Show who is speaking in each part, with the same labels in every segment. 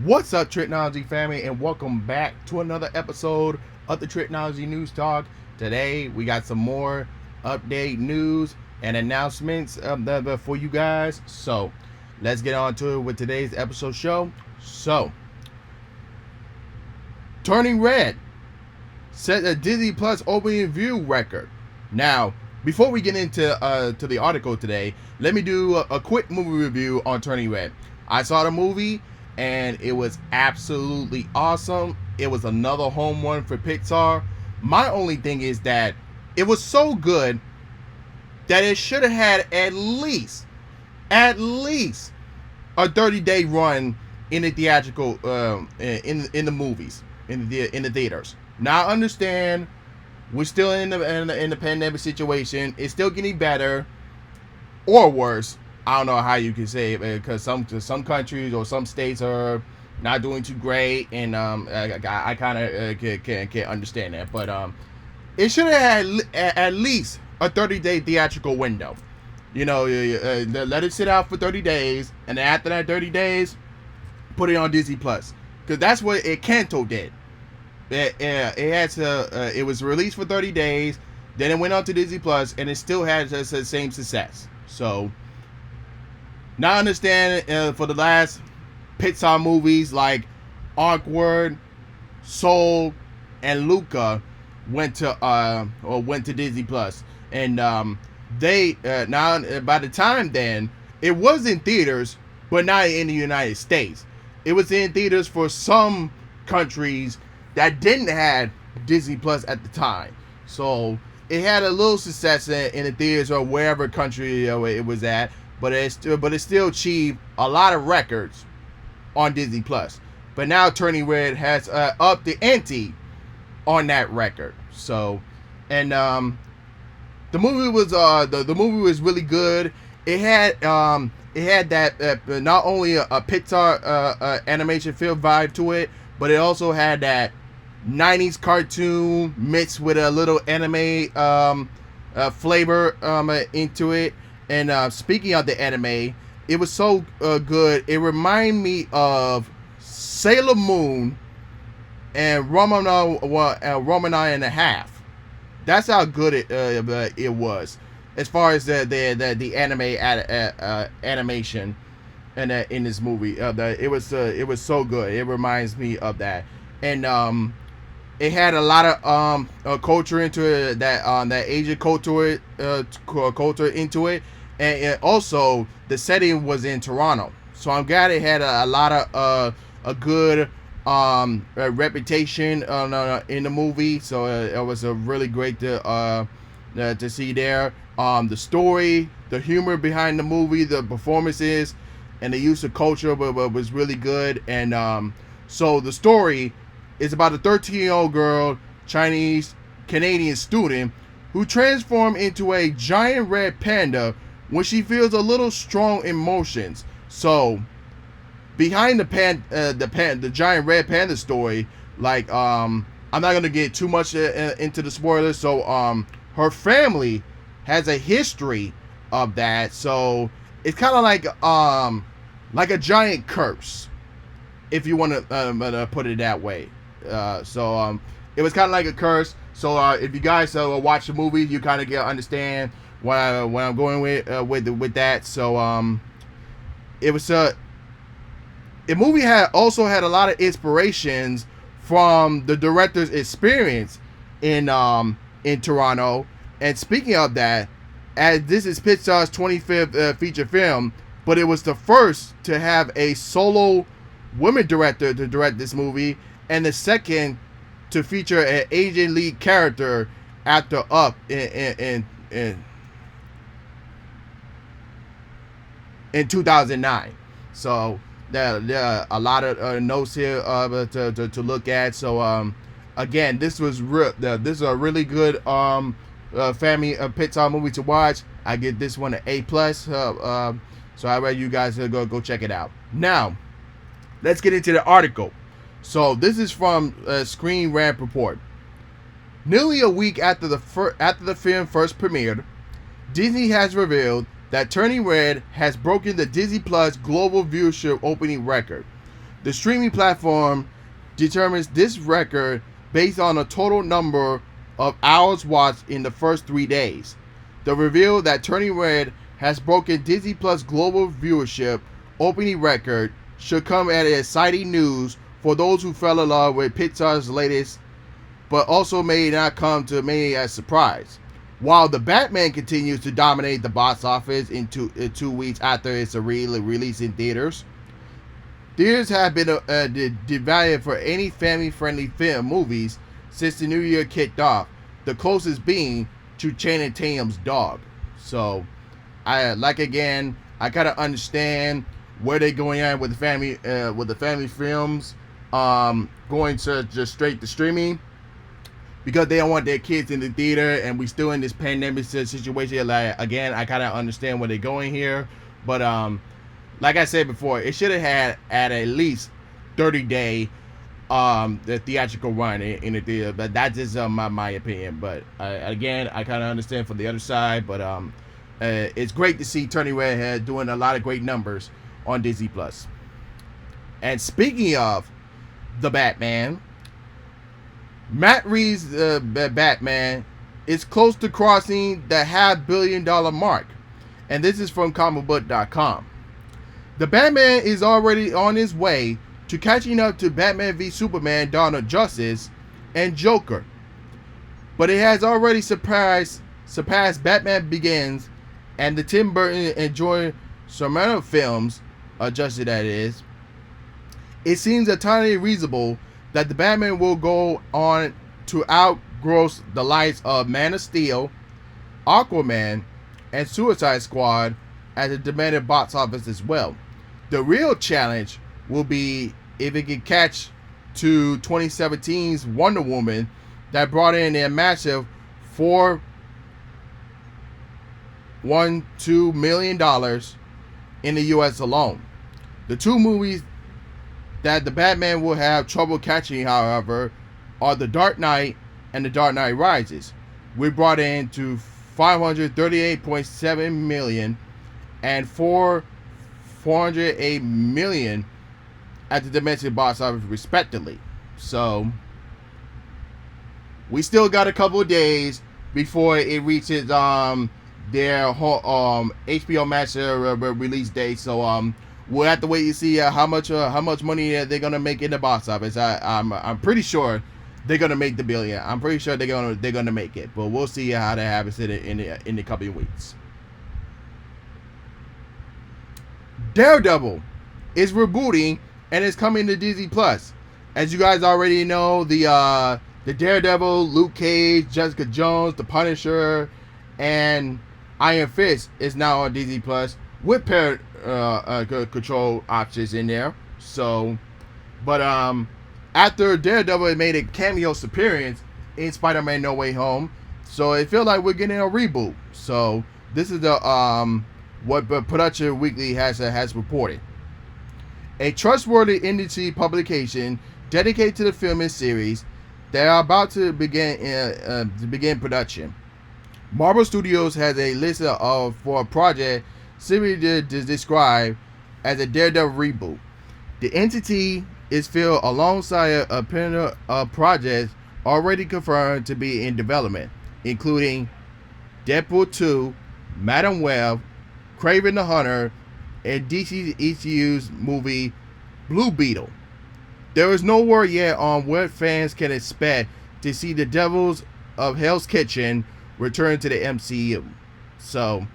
Speaker 1: What's up, Tricology family, and welcome back to another episode of the Tricology News Talk. Today, we got some more update news and announcements for you guys. So, let's get on to it with today's episode show. So, Turning Red set a Disney Plus opening view record. Now, before we get into to the article today, let me do a quick movie review on Turning Red. I saw the movie and it was absolutely awesome. It was another home run for Pixar. My only thing is that it was so good that it should have had at least a 30-day run in the theatrical in the movies in the theaters. Now I understand we're still in the pandemic situation. It's still getting better or worse. I don't know how you can say it, because some countries or some states are not doing too great, and I kind of can't understand that. But it should have had at least a 30-day theatrical window. You know, let it sit out for 30 days, and after that 30 days, put it on Disney Plus, because that's what Encanto did. It was released for 30 days, then it went on to Disney Plus, and it still had the same success. So. Now I understand for the last Pixar movies like Awkward, Soul, and Luca went to Disney Plus, and they now by the time then it was in theaters, but not in the United States. It was in theaters for some countries that didn't have Disney Plus at the time, so it had a little success in the theaters or wherever country it was at. But it still achieved a lot of records on Disney Plus. But now Turning Red has upped the ante on that record. So, and the movie was the movie was really good. It had that not only a Pixar animation film vibe to it, but it also had that 90s cartoon mixed with a little anime flavor into it. And speaking of the anime, it was so good. It reminded me of Sailor Moon and Romana and a Half. That's how good it was, as far as the anime animation in this movie. It was so good. It reminds me of that, and it had a lot of culture into it, that Asian culture into it. And also, the setting was in Toronto, so I'm glad it had a lot of a good reputation in the movie. So it was a really great to see there. The story, the humor behind the movie, the performances, and the use of culture was really good. And so the story is about a 13-year-old girl, Chinese Canadian student, who transformed into a giant red panda when she feels a little strong emotions. So, behind the giant red panda story, like I'm not gonna get too much into the spoilers. So her family has a history of that. So it's kind of like a giant curse, if you want to put it that way. So it was kind of like a curse. So if you guys watch the movie, you kind of understand what I'm going with that. So it was the movie also had a lot of inspirations from the director's experience in Toronto. And speaking of that, as this is Pixar's 25th feature film, but it was the first to have a solo woman director to direct this movie, and the second to feature an Asian lead character after Up in 2009. So there are a lot of notes here to look at. So again, this is a really good family Pixar movie to watch. I give this one an A+. So I recommend you guys go check it out. Now, let's get into the article. So this is from Screen Rant Report. Nearly a week after the film first premiered, Disney has revealed that Turning Red has broken the Disney Plus global viewership opening record. The streaming platform determines this record based on a total number of hours watched in the first 3 days. The reveal that Turning Red has broken Disney Plus global viewership opening record should come as exciting news for those who fell in love with Pixar's latest, but also may not come to many as surprise. While The Batman continues to dominate the box office in 2 weeks after its release in theaters, theaters have been devalued for any family-friendly film movies since the new year kicked off, the closest being to Channing Tatum's Dog. So, I kind of understand where they're going at with the family films, going to just straight to streaming, because they don't want their kids in the theater, and we still in this pandemic situation. Like, again, I kind of understand where they're going here, but like I said before, it should have had at least 30-day the theatrical run in the theater. But that's just my opinion. But again, I kind of understand from the other side. But it's great to see Turning Red doing a lot of great numbers on Disney Plus. And speaking of the Batman, Matt Reeves' Batman is close to crossing the $500 million mark, and this is from comicbook.com. The Batman is already on his way to catching up to Batman v Superman: Dawn of Justice and Joker, but it has already surpassed Batman Begins and the Tim Burton and Joy Sciamma films, adjusted that is. It seems entirely reasonable that the Batman will go on to outgross the likes of Man of Steel, Aquaman, and Suicide Squad at the demanded box office as well. The real challenge will be if it can catch to 2017's Wonder Woman that brought in a massive $412 million in the US alone. The two movies that the Batman will have trouble catching, however, are The Dark Knight and The Dark Knight Rises. We brought in to $538.7 million and $408 million at the domestic box office, respectively. So we still got a couple of days before it reaches their HBO Max release date. So we'll have to wait and see how much money they're gonna make in the box office. I'm pretty sure they're gonna make the billion. I'm pretty sure they're gonna make it, but we'll see how that happens in the coming weeks. Daredevil is rebooting and is coming to Disney Plus. As you guys already know, the Daredevil, Luke Cage, Jessica Jones, The Punisher, and Iron Fist is now on Disney Plus with parent control options in there. So, but after Daredevil had made a cameo appearance in Spider-Man No Way Home, so it feels like we're getting a reboot. So this is the what Production Weekly has reported. A trustworthy industry publication dedicated to the film and series, they are about to begin production. Marvel Studios has a list for a project simply described as a Daredevil reboot. The entity is filled alongside a panel of projects already confirmed to be in development, including Deadpool 2, Madam Web, Kraven the Hunter, and DC ECU's movie Blue Beetle. There is no word yet on what fans can expect to see the Devils of Hell's Kitchen return to the MCU. So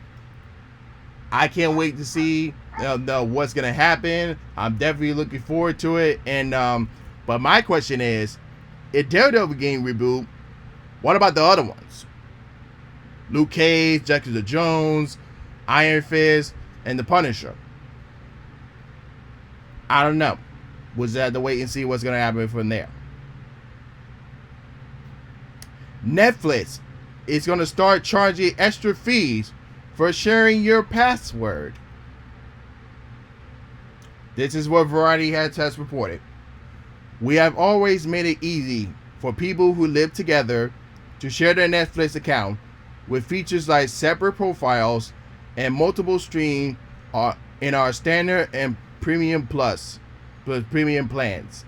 Speaker 1: I can't wait to see what's gonna happen. I'm definitely looking forward to it. And but my question is, if Daredevil game reboot, what about the other ones? Luke Cage, Jessica Jones, Iron Fist, and The Punisher. I don't know. We'll just have to wait and see what's gonna happen from there. Netflix is gonna start charging extra fees for sharing your password. This is what Variety has reported. We have always made it easy for people who live together to share their Netflix account with features like separate profiles and multiple streams in our standard and premium plus plus premium plans.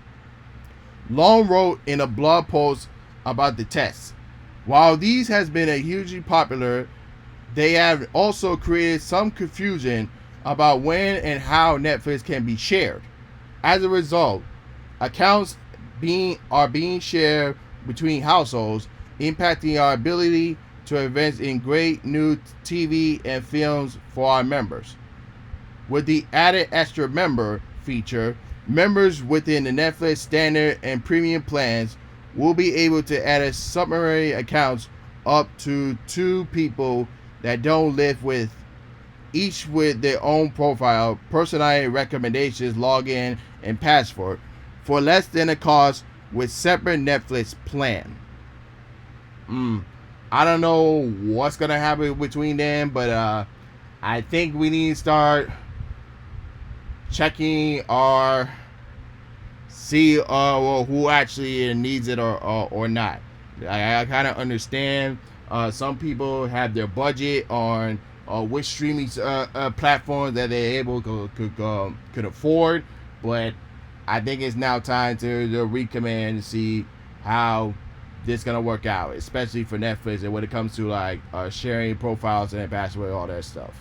Speaker 1: Long wrote in a blog post about the tests. While these has been a hugely popular, they have also created some confusion about when and how Netflix can be shared. As a result, accounts are being shared between households, impacting our ability to invest in great new TV and films for our members. With the added extra member feature, members within the Netflix standard and premium plans will be able to add a summary accounts up to 2 people that don't live with, each with their own profile, personalized recommendations, login, and password for less than a cost with separate Netflix plan. I don't know what's gonna happen between them, but I think we need to start checking our see who actually needs it or not. I kind of understand some people have their budget on which streaming platforms that they're able could afford, but I think it's now time to recommend and see how this gonna work out, especially for Netflix and when it comes to like sharing profiles and password, all that stuff.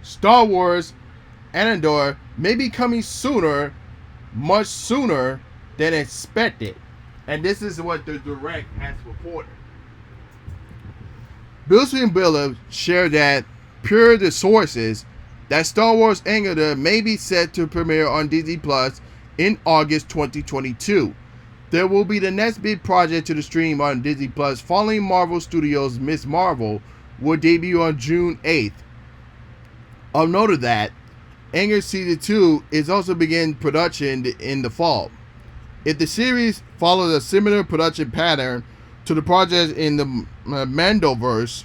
Speaker 1: Star Wars Andor may be coming sooner, much sooner than expected, and this is what the Direct has reported. Bill Swinburne shared that per the sources that Star Wars Andor may be set to premiere on Disney Plus in August 2022. There will be the next big project to the stream on Disney Plus following Marvel Studios' Ms. Marvel will debut on June 8th. Of note of that, Andor Season 2 is also beginning production in the fall. If the series follows a similar production pattern to the projects in the Mandoverse,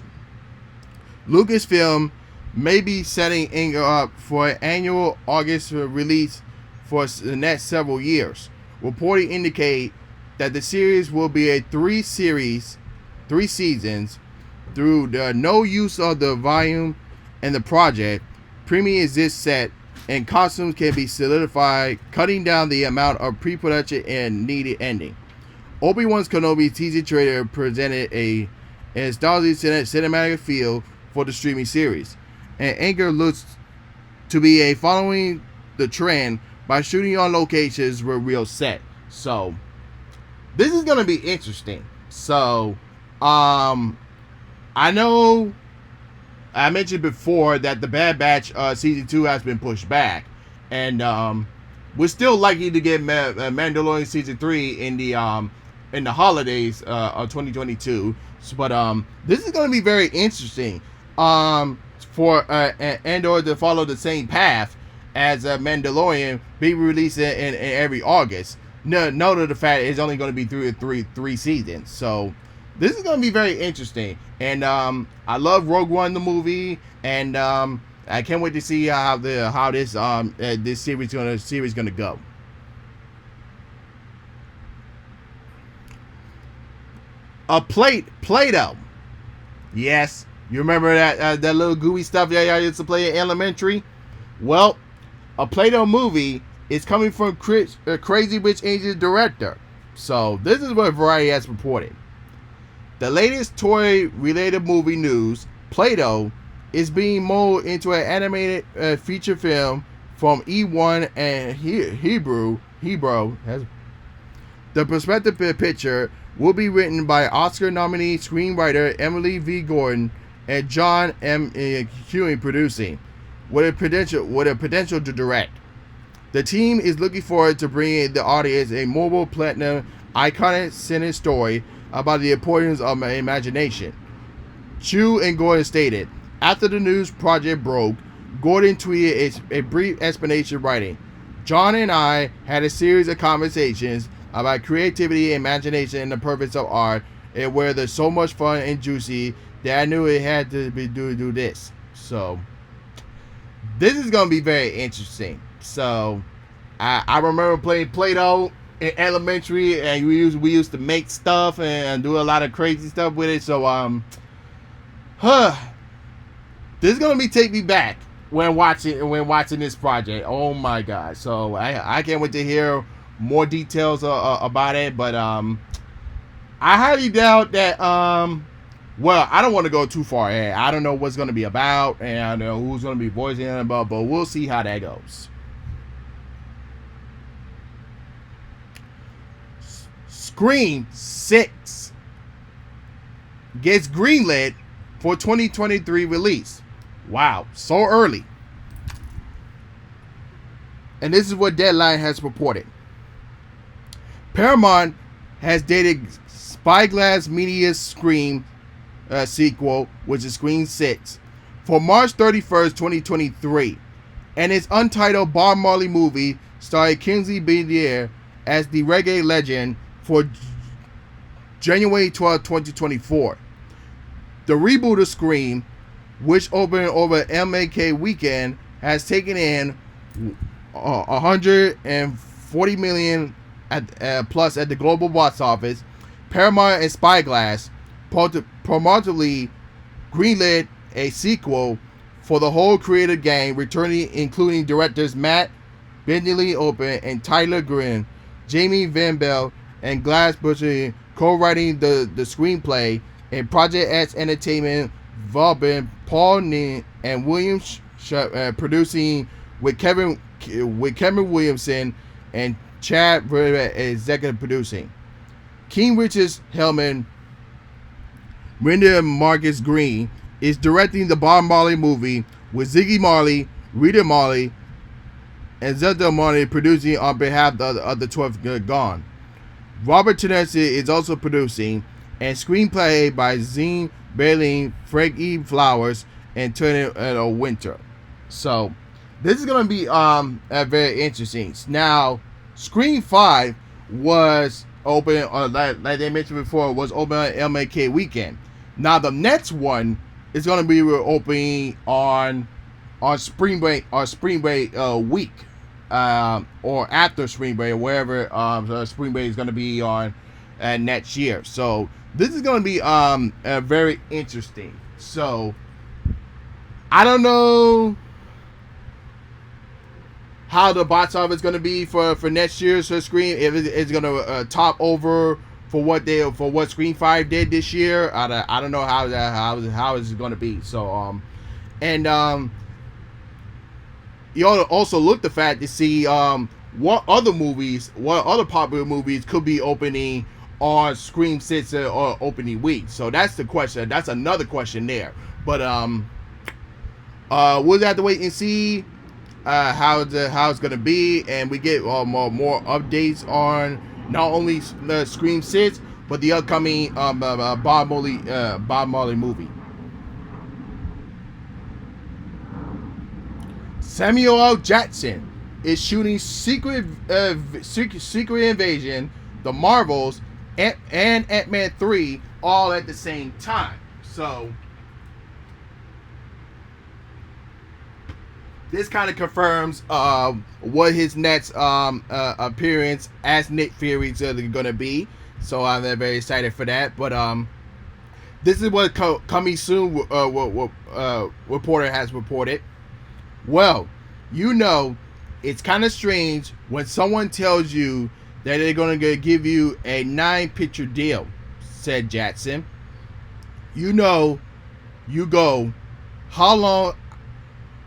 Speaker 1: Lucasfilm may be setting Andor up for an annual August release for the next several years. Reporting indicate that the series will be a 3 seasons through the no use of the volume and the project. Premium is this set and costumes can be solidified, cutting down the amount of pre-production and needed ending. Obi-Wan Kenobi teaser trailer presented a nostalgic cinematic feel for the streaming series, and Andor looks to be a following the trend by shooting on locations with real set. So this is gonna be interesting. So I know I mentioned before that the Bad Batch season 2 has been pushed back, and we're still likely to get Mandalorian season 3 in the holidays of 2022. But this is going to be very interesting for Andor to follow the same path as Mandalorian, be released in every August. Note of the fact it's only going to be three seasons. So this is going to be very interesting, and I love Rogue One the movie, and I can't wait to see how this series gonna go. A Play-Doh. Yes, you remember that little gooey stuff that y'all used to play in elementary? Well, a Play-Doh movie is coming from Crazy Rich Asians director. So this is what Variety has reported. The latest toy-related movie news, Play-Doh, is being molded into an animated feature film from E1 and Hebrew. The perspective picture will be written by Oscar-nominated screenwriter Emily V. Gordon and John M. Hewing producing, with a potential to direct. The team is looking forward to bringing the audience a mobile platinum iconic cine story about the importance of imagination. Chu and Gordon stated, after the news project broke, Gordon tweeted a brief explanation writing, John and I had a series of conversations about creativity, imagination, and the purpose of art, and where there's so much fun and juicy that I knew it had to be do this. So this is going to be very interesting. So I remember playing Play-Doh in elementary, and we used to make stuff and do a lot of crazy stuff with it. So this is gonna take me back when watching this project. Oh my god! So I can't wait to hear more details about it. But I highly doubt that. Well, I don't want to go too far ahead. I don't know what's going to be about, and I don't know who's going to be voicing it about, but we'll see how that goes. Scream 6 gets greenlit for 2023 release. Wow, so early. And this is what Deadline has reported. Paramount has dated Spyglass Media's Scream sequel, which is Scream 6, for March 31st, 2023, and its untitled Bob Marley movie starring Kingsley Benadir as the reggae legend for January 12, 2024. The reboot of Scream, which opened over MLK weekend, has taken in 140 million plus at the global box office. Paramount and Spyglass promotively greenlit a sequel for the whole creative gang, returning including directors Matt Bentley Open and Tyler Green, Jamie Van Bell, and Glass Butcher co-writing the screenplay, and Project X Entertainment, Vauban, Paul Nin, and William producing with Kevin Williamson and Chad River executive producing. King Richards Hellman, Brenda Marcus Green is directing the Bob Marley movie, with Ziggy Marley, Rita Marley, and Zelda Marley producing on behalf of the 12th Gone. Robert Tennessee is also producing, and screenplay by Zine Bailey, Frank E. Flowers, and Tony Winter. So this is going to be very interesting. Now, Scream 5 was open, like they mentioned before, was open on MLK weekend. Now the next one is going to be opening on spring break week, or after spring break, wherever spring break is going to be on next year. So this is going to be very interesting. So I don't know how the box office is going to be for next year's Scream. If it's going to top over for what Scream 5 did this year. I don't know how it's going to be. So you also look the fact to see what other popular movies could be opening on Scream 6 or opening week. So that's the question. That's another question there. But we'll have to wait and see how it's gonna be, and we get more updates on not only the Scream 6 but the upcoming Bob Marley movie. Samuel L. Jackson is shooting Secret Invasion, The Marvels, and Ant-Man 3 all at the same time. So this kind of confirms what his next appearance as Nick Fury is going to be. So I'm very excited for that. But this is what coming soon reporter has reported. Well, it's kind of strange when someone tells you that they're going to give you a 9-picture deal, said Jackson. You go, how long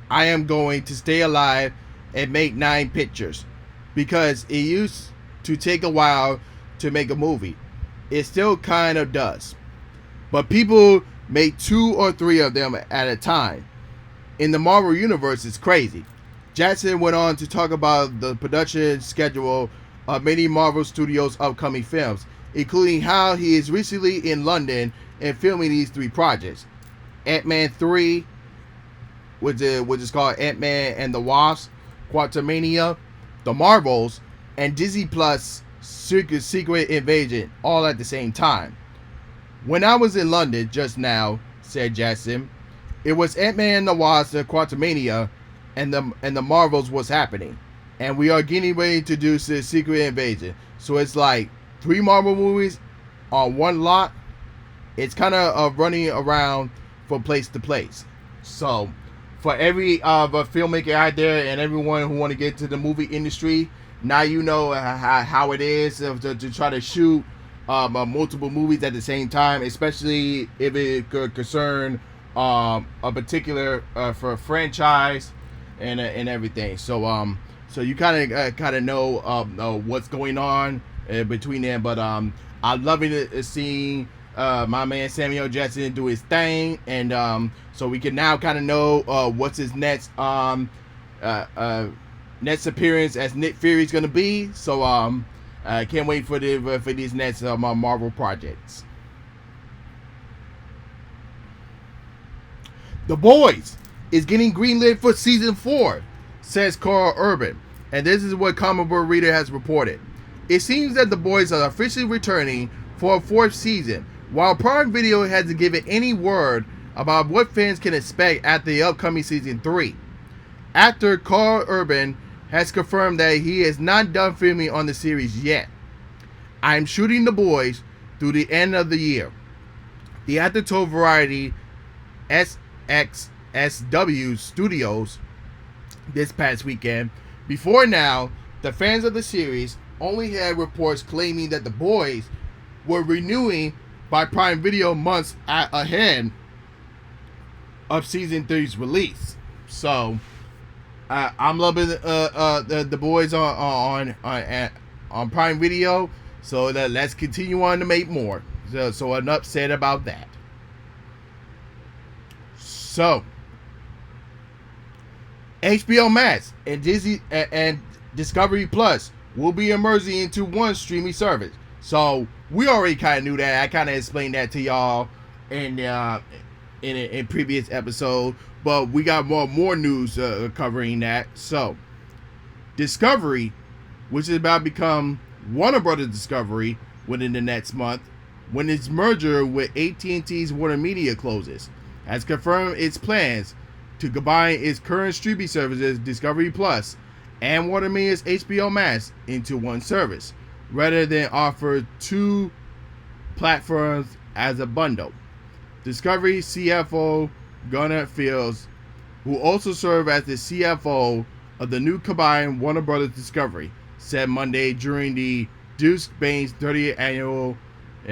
Speaker 1: I am going to stay alive and make 9 pictures, because it used to take a while to make a movie. It still kind of does, but people make 2 or 3 of them at a time. In the Marvel universe, it's crazy. Jackson went on to talk about the production schedule of many Marvel Studios' upcoming films, including how he is recently in London and filming these 3 projects: Ant-Man 3, which is called Ant-Man and the Wasp, Quantumania, The Marvels, and Disney Plus Secret Invasion, all at the same time. When I was in London just now, said Jackson, it was Ant-Man and the Wasp and Quantumania, and the Marvels was happening, and we are getting ready to do the Secret Invasion. So it's like 3 Marvel movies on one lot. It's kind of running around from place to place. So for every filmmaker out there and everyone who want to get to the movie industry, now you know how it is to try to shoot multiple movies at the same time, especially if it could concern a particular for a franchise and everything. So you kind of know what's going on between them. But I'm loving it seeing my man Samuel Jackson do his thing, and so we can now kind of know what's his next next appearance as Nick Fury is going to be. So I can't wait for these next Marvel projects. The Boys is getting greenlit for season 4, says Carl Urban, and this is what Comic Book Reader has reported. It seems that The Boys are officially returning for a 4th season, while Prime Video hasn't given any word about what fans can expect at the upcoming season 3. Actor Carl Urban has confirmed that he is not done filming on the series yet. I'm shooting The Boys through the end of the year. The actor told Variety SXSW Studios this past weekend. Before now, the fans of the series only had reports claiming that The Boys were renewing by Prime Video months ahead of season 3's release. So I'm loving the Boys on Prime Video. So let's continue on to make more. So I'm upset about that. So HBO Max and Disney and Discovery Plus will be emerging into one streaming service. So we already kind of knew that. I kind of explained that to y'all in previous episode, but we got more news covering that. So Discovery, which is about to become Warner Brothers Discovery within the next month, when its merger with AT&T's Warner Media closes, has confirmed its plans to combine its current streaming services, Discovery Plus and Warner Media's HBO Max, into one service, rather than offer 2 platforms as a bundle. Discovery CFO Gunnar Fields, who also served as the CFO of the new combined Warner Brothers Discovery, said Monday during the Deutsche Bank's 30th annual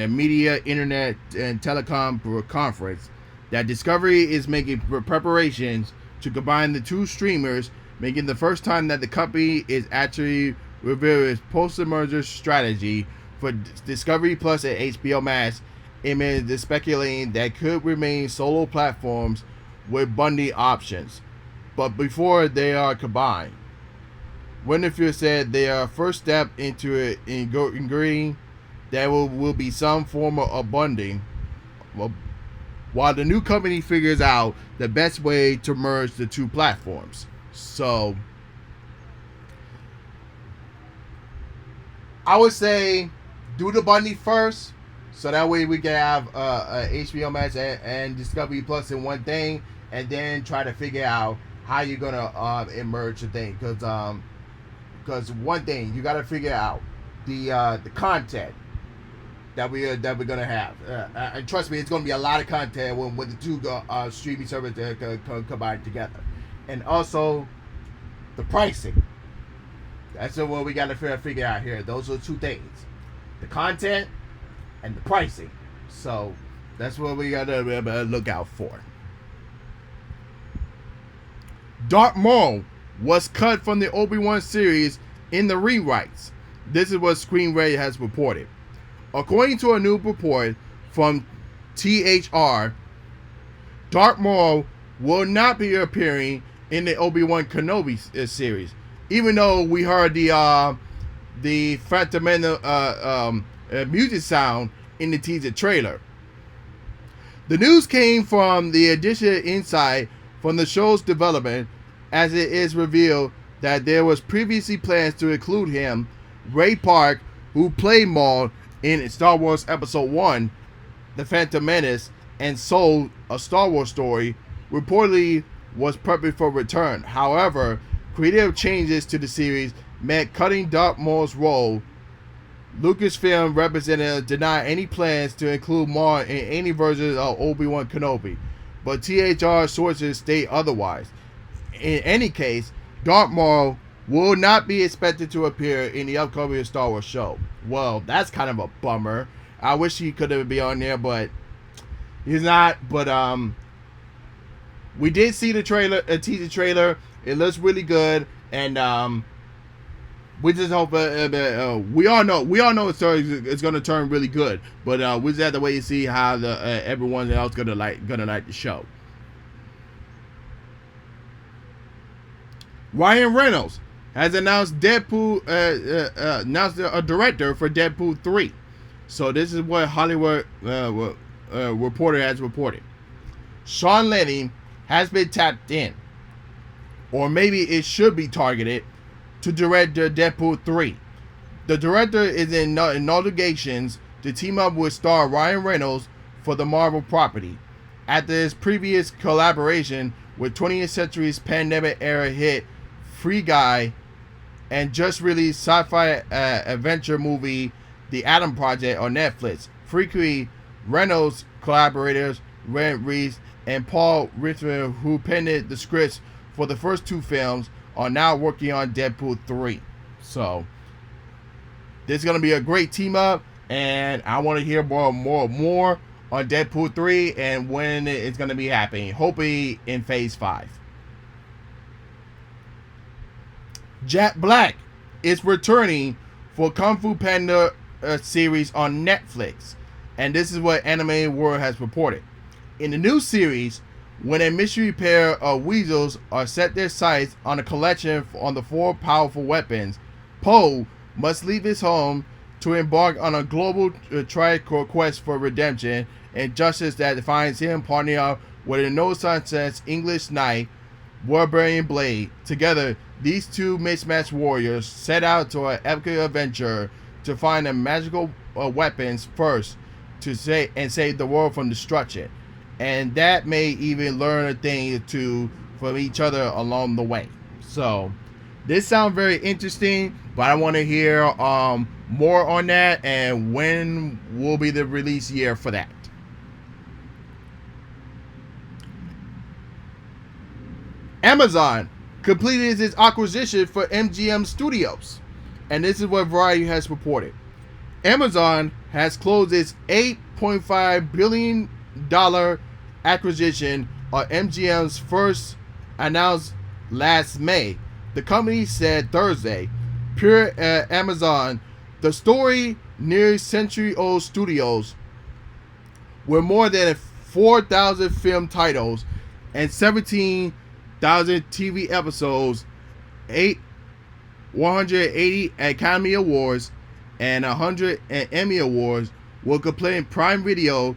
Speaker 1: Media, Internet, and Telecom conference that Discovery is making preparations to combine the 2 streamers, making the first time that the company is actually revealed its post-merger strategy for Discovery Plus and HBO Max, amid the speculating that could remain solo platforms with bundling options, but before they are combined. Winterfield said their first step into it in agreeing that will be some form of bundling, while the new company figures out the best way to merge the 2 platforms. So I would say do the bundling first, so that way we can have HBO Max and Discovery Plus in one thing, and then try to figure out how you're gonna merge the thing. Because one thing you got to figure out the content that we're gonna have, and trust me, it's gonna be a lot of content when the 2 streaming services combined together, and also the pricing. That's what we got to figure out here. Those are 2 things: the content and the pricing. So that's what we got to look out for. Darth Maul was cut from the Obi-Wan series in the rewrites. This is what Screen Rant has reported. According to a new report from THR, Darth Maul will not be appearing in the Obi-Wan Kenobi series, even though we heard the Phantom Menace music sound in the teaser trailer. The news came from the additional insight from the show's development, as it is revealed that there was previously plans to include him, Ray Park, who played Maul in Star Wars Episode 1, The Phantom Menace, and Soul, a Star Wars story, reportedly was prepping for return. However, creative changes to the series meant cutting Darth Maul's role. Lucasfilm representative denied any plans to include Maul in any version of Obi-Wan Kenobi, but THR sources state otherwise. In any case, Darth Maul will not be expected to appear in the upcoming Star Wars show. Well, that's kind of a bummer. I wish he could have been on there, but he's not. But we did see the trailer, a teaser trailer. It looks really good, and we just hope. We all know it's going to turn really good. But we just have to wait and see how the everyone else gonna like the show. Ryan Reynolds has announced announced a director for Deadpool 3. So this is what Hollywood Reporter has reported. Sean Lenny has been tapped in, or maybe it should be targeted, to direct Deadpool 3. The director is in negotiations to team up with star Ryan Reynolds for the Marvel property, after his previous collaboration with 20th Century's pandemic-era hit Free Guy and just released sci-fi adventure movie The Atom Project on Netflix. Frequently, Reynolds collaborators Rand Reese and Paul Richmond, who penned the scripts for the first two films, are now working on Deadpool 3. So this is going to be a great team up, and I want to hear more on Deadpool 3 and when it's going to be happening. Hopefully in Phase 5. Jack Black is returning for Kung Fu Panda series on Netflix, and this is what Anime World has reported. In the new series, when a mystery pair of weasels are set their sights on a collection on the four powerful weapons, Poe must leave his home to embark on a global quest for redemption and justice that finds him partnering up with a no-nonsense English knight, Warbarian Blade. Together, these two mismatched warriors set out to an epic adventure to find the magical weapons first to save the world from destruction, and that may even learn a thing or two from each other along the way. So this sounds very interesting, but I want to hear more on that, and when will be the release year for that. Amazon completed its acquisition for MGM Studios, and this is what Variety has reported. Amazon has closed its $8.5 billion acquisition of MGM's first, announced last May. The company said Thursday, Pure Amazon, the story near century-old studios with more than 4,000 film titles and 17,000 TV episodes, 180 Academy Awards, and 100 Emmy Awards, will complete Prime Video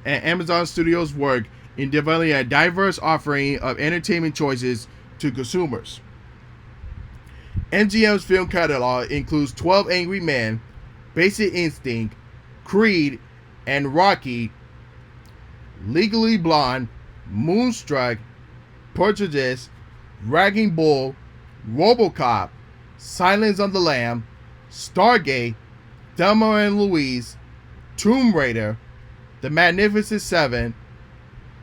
Speaker 1: and Amazon Studios' work in developing a diverse offering of entertainment choices to consumers. MGM's film catalog includes 12 Angry Men, Basic Instinct, Creed, and Rocky, Legally Blonde, Moonstruck, Portuguese, Raging Bull, RoboCop, Silence of the Lamb, Stargate, Thelma and Louise, Tomb Raider, The Magnificent Seven,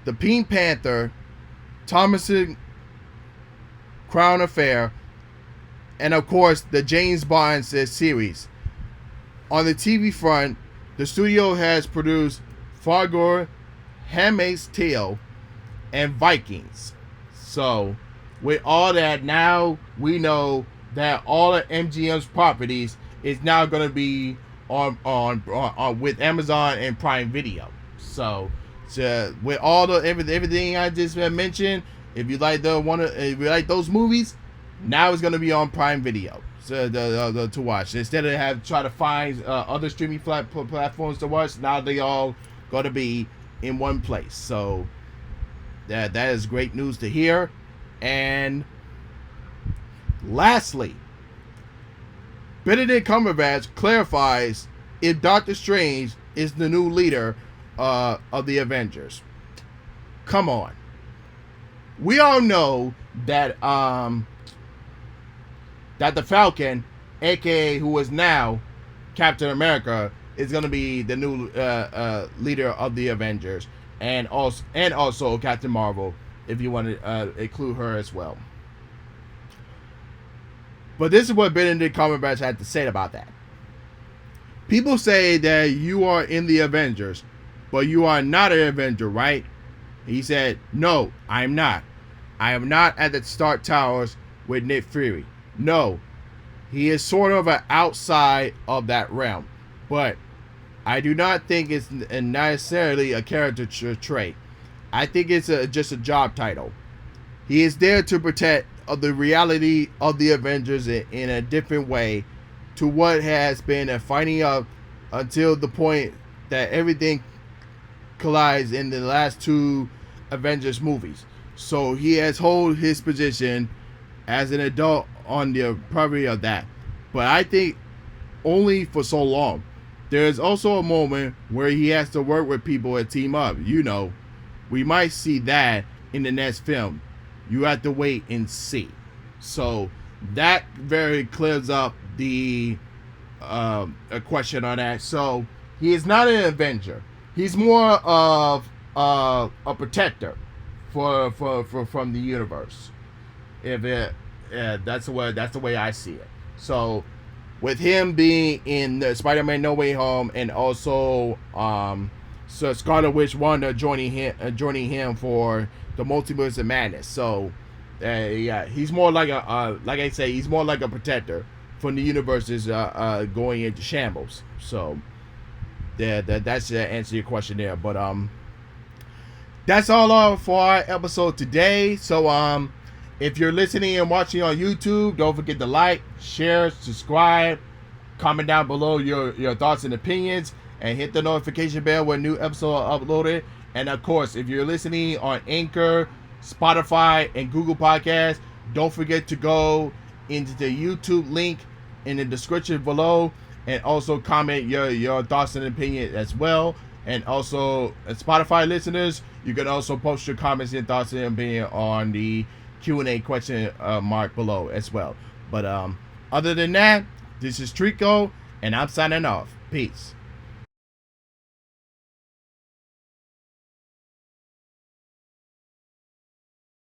Speaker 1: The Pink Panther, Thomason Crown Affair, and of course the James Bond series. On the TV front, the studio has produced Fargo, Handmaid's Tale, and Vikings. So with all that, now we know that all of MGM's properties is now going to be on with Amazon and Prime Video. So with all the everything I just mentioned, if you like those movies, now it's going to be on Prime Video to watch. Instead of try to find other streaming platforms to watch, now they all going to be in one place. So that is great news to hear. And lastly, Benedict Cumberbatch clarifies if Doctor Strange is the new leader of the Avengers. Come on. We all know that that the Falcon, aka who is now Captain America, is going to be the new leader of the Avengers. and also Captain Marvel, if you want to include her as well. But this is what Benedict Cumberbatch had to say about that. People say that you are in the Avengers, but you are not an Avenger, right? He said, no, I'm not. I am not at the Stark Towers with Nick Fury. No, he is sort of an outside of that realm, but I do not think it's necessarily a character trait. I think it's just a job title. He is there to protect the reality of the Avengers in a different way to what has been a fighting up until the point that everything collides in the last two Avengers movies. So he has hold his position as an adult on the probably of that. But I think only for so long. There's also a moment where he has to work with people and team up. We might see that in the next film. You have to wait and see. So that very clears up the a question on that. So he is not an Avenger. He's more of a protector from the universe. That's the way I see it. So with him being in the Spider-Man No Way Home, and also so Scarlet Witch Wanda joining him for the Multiverse of Madness. So yeah, he's more like like I say, he's more like a protector from the universes going into shambles. So that's to answer your question there. But that's all for our episode today. So if you're listening and watching on YouTube, don't forget to like, share, subscribe, comment down below your thoughts and opinions, and hit the notification bell when new episodes are uploaded. And of course, if you're listening on Anchor, Spotify, and Google Podcasts, don't forget to go into the YouTube link in the description below, and also comment your thoughts and opinions as well. And also, Spotify listeners, you can also post your comments and thoughts and opinions on the Q&A question mark below as well. But other than that, this is Trico, and I'm signing off. Peace.